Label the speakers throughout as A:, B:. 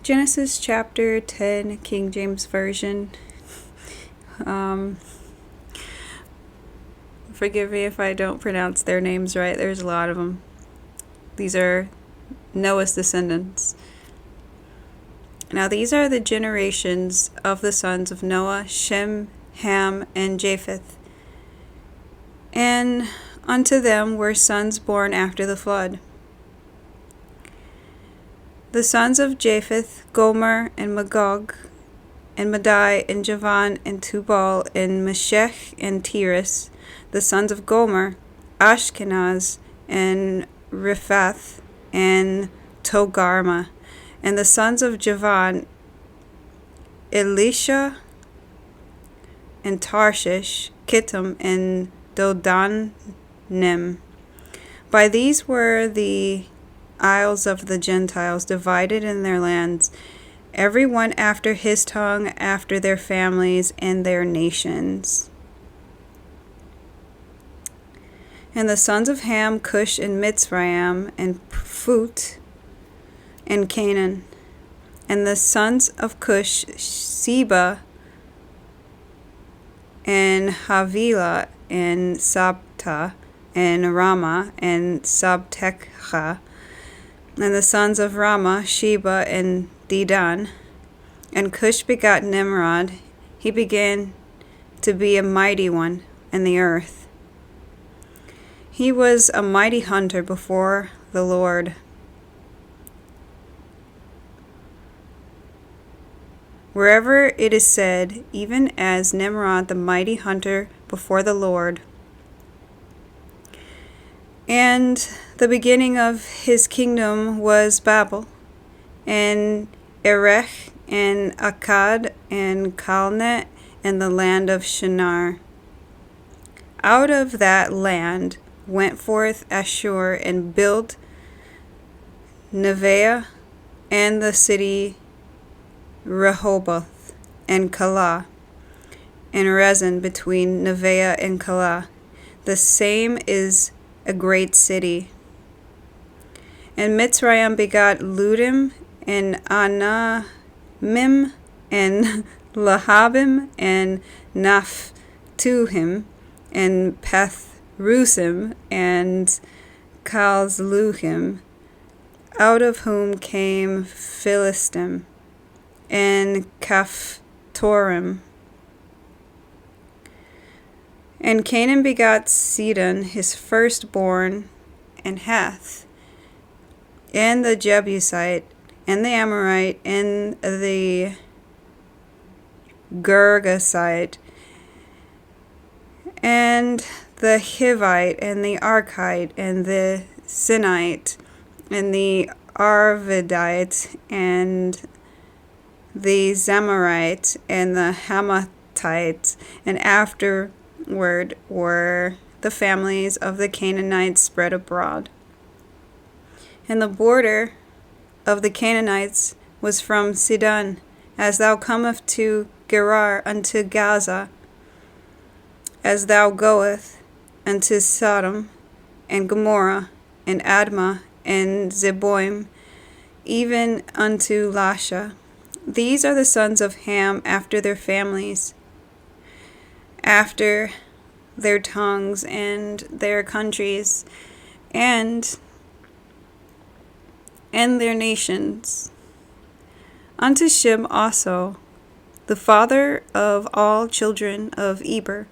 A: Genesis chapter 10, King James Version. Forgive me if I don't pronounce their names right. There's a lot of them. These are Noah's descendants. Now these are the generations of the sons of Noah, Shem, Ham, and Japheth. And unto them were sons born after the flood. The sons of Japheth, Gomer, and Magog, and Madai, and Javan, and Tubal, and Meshech, and Tiras. The sons of Gomer, Ashkenaz, and Riphath, and Togarma. And the sons of Javan, Elisha, and Tarshish, Kittim, and Dodanim. By these were the isles of the Gentiles, divided in their lands, every one after his tongue, after their families and their nations. And the sons of Ham, Cush, and Mitzrayim, and Phut, and Canaan. And the sons of Cush, Seba, and Havilah, and Sabta, and Rama, and Sabtecha. And the sons of Rama, Sheba, and Dedan. And Cush begot Nimrod. He began to be a mighty one in the earth. He was a mighty hunter before the Lord. Wherever it is said, even as Nimrod the mighty hunter before the Lord. And the beginning of his kingdom was Babel, and Erech, and Akkad, and Calneh, and the land of Shinar. Out of that land went forth Ashur, and built Nevaeh, and the city Rehoboth, and Calah, and Rezin between Nevaeh and Calah. The same is a great city. And Mitzrayim begot Ludim, and Anamim, and Lahabim, and Naphtuhim, and Pathrusim, and Calzluhim, out of whom came Philistim, and Caphtorim. And Canaan begot Sidon, his firstborn, and Heth, and the Jebusite, and the Amorite, and the Girgasite, and the Hivite, and the Archite, and the Sinite, and the Arvidite, and the Zemarite, and the Hamathite. And afterward were the families of the Canaanites spread abroad. And the border of the Canaanites was from Sidon, as thou comest to Gerar unto Gaza, as thou goest unto Sodom, and Gomorrah, and Admah, and Zeboim, even unto Lasha. These are the sons of Ham after their families, after their tongues and their countries, and their nations. Unto Shem also, the father of all children of Eber,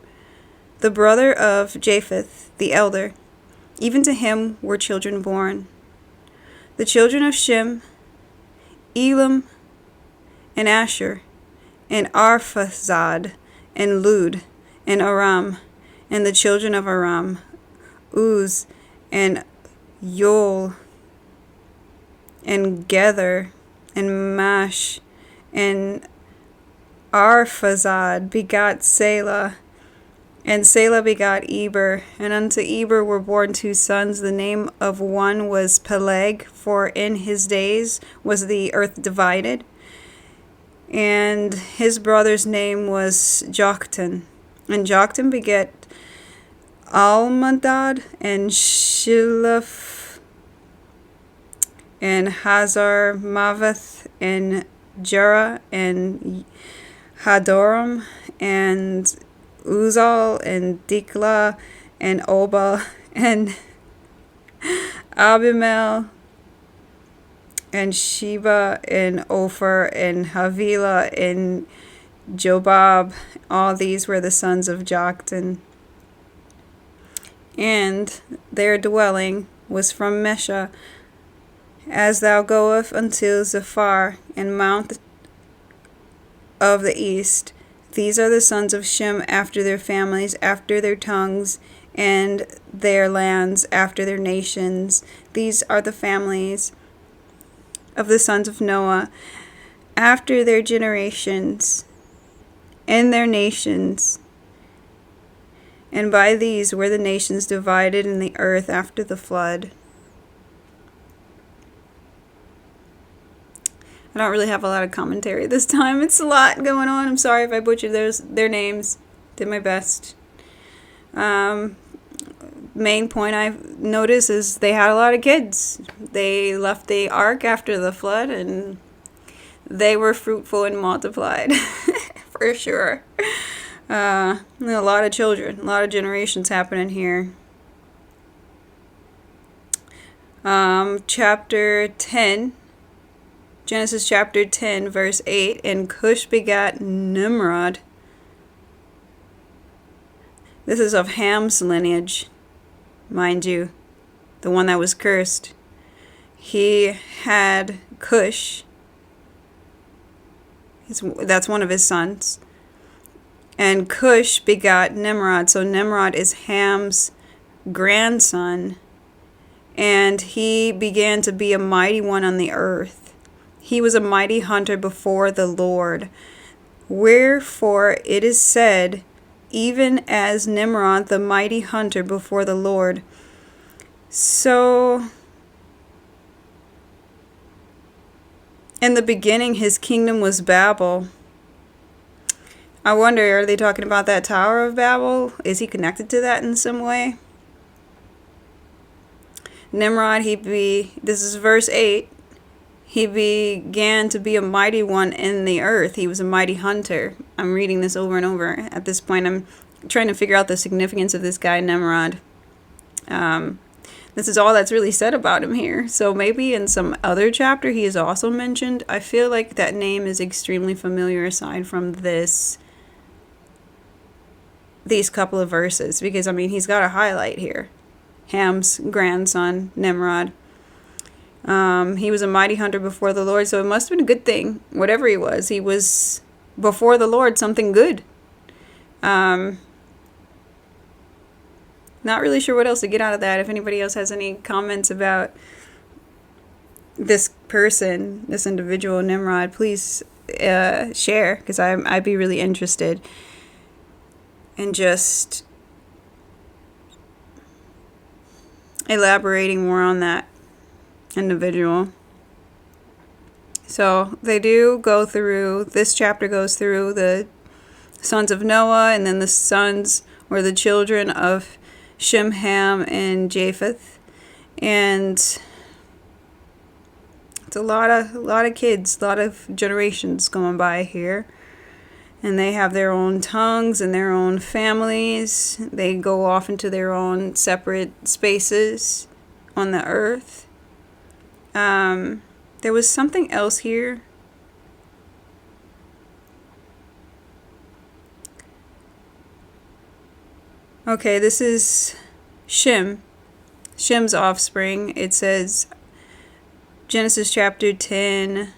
A: the brother of Japheth, the elder, even to him were children born. The children of Shem, Elam, and Asher, and Arphaxad, and Lud, and Aram, and the children of Aram, Uz, and Yol, and Gether, and Mash, and Arphaxad begot Selah, and Selah begot Eber, and unto Eber were born 2 sons. The name of one was Peleg, for in his days was the earth divided, and his brother's name was Joktan. And Joktan begat Almadad, and Shilaf, and Hazar Mavath, and Jera, and Hadoram, and Uzal, and Dikla, and Oba, and Abimel, and Sheba, and Ophir, and Havilah, and Jobab. All these were the sons of Joktan. And their dwelling was from Mesha, as thou goest unto Zephar, and mount of the east. These are the sons of Shem after their families, after their tongues, and their lands, after their nations. These are the families of the sons of Noah, after their generations, and their nations. And by these were the nations divided in the earth after the flood. I don't really have a lot of commentary this time. It's a lot going on. I'm sorry if I butchered their names. Did my best. Main point I've noticed is they had a lot of kids. They left the ark after the flood, and they were fruitful and multiplied. For sure. A lot of children, a lot of generations happening here. Chapter 10, Genesis chapter 10, verse 8, and Cush begat Nimrod. This is of Ham's lineage, mind you, the one that was cursed. He had Cush. That's one of his sons. And Cush begot Nimrod. So Nimrod is Ham's grandson. And he began to be a mighty one on the earth. He was a mighty hunter before the Lord. Wherefore it is said, even as Nimrod, the mighty hunter before the Lord. So, in the beginning, his kingdom was Babel. I wonder, are they talking about that Tower of Babel? Is he connected to that in some way? Nimrod, this is verse 8. He began to be a mighty one in the earth. He was a mighty hunter. I'm reading this over and over. At this point, I'm trying to figure out the significance of this guy, Nimrod. This is all that's really said about him here. So maybe in some other chapter he is also mentioned. I feel like that name is extremely familiar aside from these couple of verses. Because, I mean, he's got a highlight here. Ham's grandson, Nimrod. He was a mighty hunter before the Lord, so it must have been a good thing. Whatever he was before the Lord, something good. Not really sure what else to get out of that. If anybody else has any comments about this person, this individual, Nimrod, please share, because I'd be really interested in just elaborating more on that individual. So they do go through, this chapter goes through the sons of Noah, and then the sons or the children of Shem, Ham, and Japheth. And it's a lot of kids, a lot of generations going by here. And they have their own tongues and their own families. They go off into their own separate spaces on the earth. There was something else here. Okay, this is Shem's offspring. It says, Genesis chapter 10,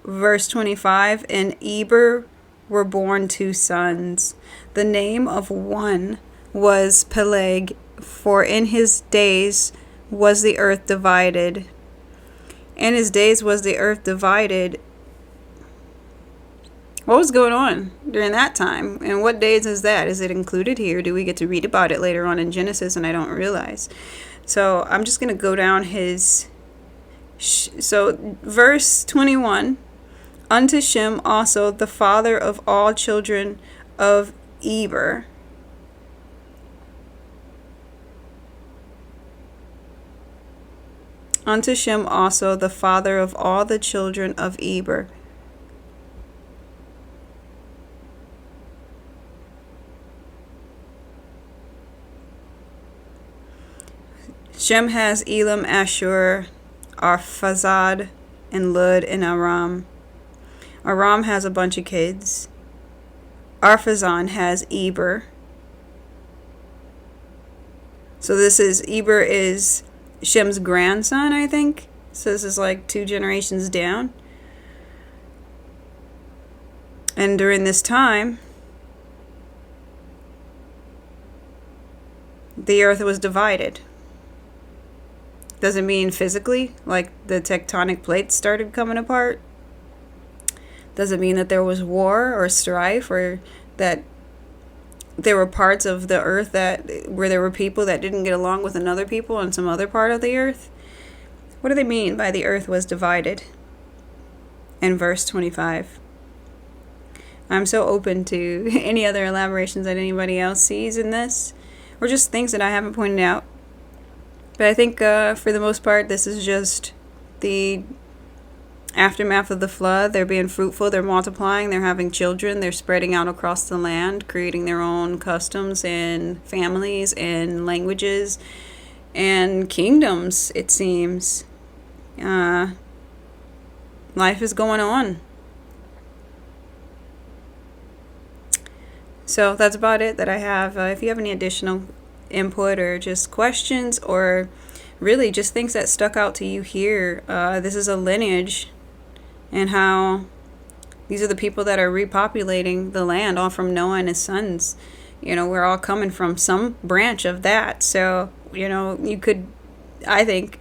A: verse 25, and Eber were born 2 sons. The name of one was Peleg, for in his days was the earth divided. In his days was the earth divided. What was going on during that time? And what days is that? Is it included here? Do we get to read about it later on in Genesis and I don't realize? So I'm just going to go down his... So verse 21. Unto Shem also, the father of all children of Eber. unto Shem also, the father of all the children of Eber. Shem has Elam, Ashur, Arphaxad, and Lud, and Aram. Aram has a bunch of kids. Arphaxad has Eber. So this is, Eber is Shem's grandson, I think. So this is like 2 generations down. And during this time, the earth was divided. Doesn't mean physically, like the tectonic plates started coming apart. Doesn't mean that there was war or strife, or that there were parts of the earth where there were people that didn't get along with another people on some other part of the earth. What do they mean by the earth was divided? In verse 25. I'm so open to any other elaborations that anybody else sees in this, or just things that I haven't pointed out. But I think for the most part, this is just the aftermath of the flood. They're being fruitful, they're multiplying, they're having children, they're spreading out across the land, creating their own customs and families and languages and kingdoms, it seems. Life is going on. So that's about it that I have. If you have any additional input or just questions, or really just things that stuck out to you here, this is a lineage, and how these are the people that are repopulating the land, all from Noah and his sons. We're all coming from some branch of that. So you could, I think,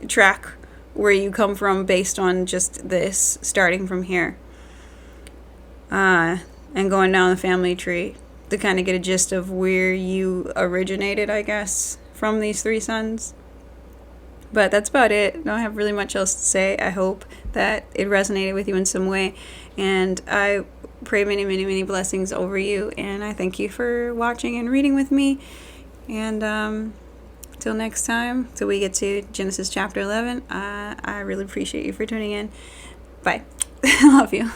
A: track where you come from based on just this, starting from here, and going down the family tree to kind of get a gist of where you originated, I guess, from these 3 sons. But that's about it. I don't have really much else to say. I hope that it resonated with you in some way, and I pray many, many, many blessings over you, and I thank you for watching and reading with me. And till next time, till we get to Genesis chapter 11, I really appreciate you for tuning in. Bye. Love you.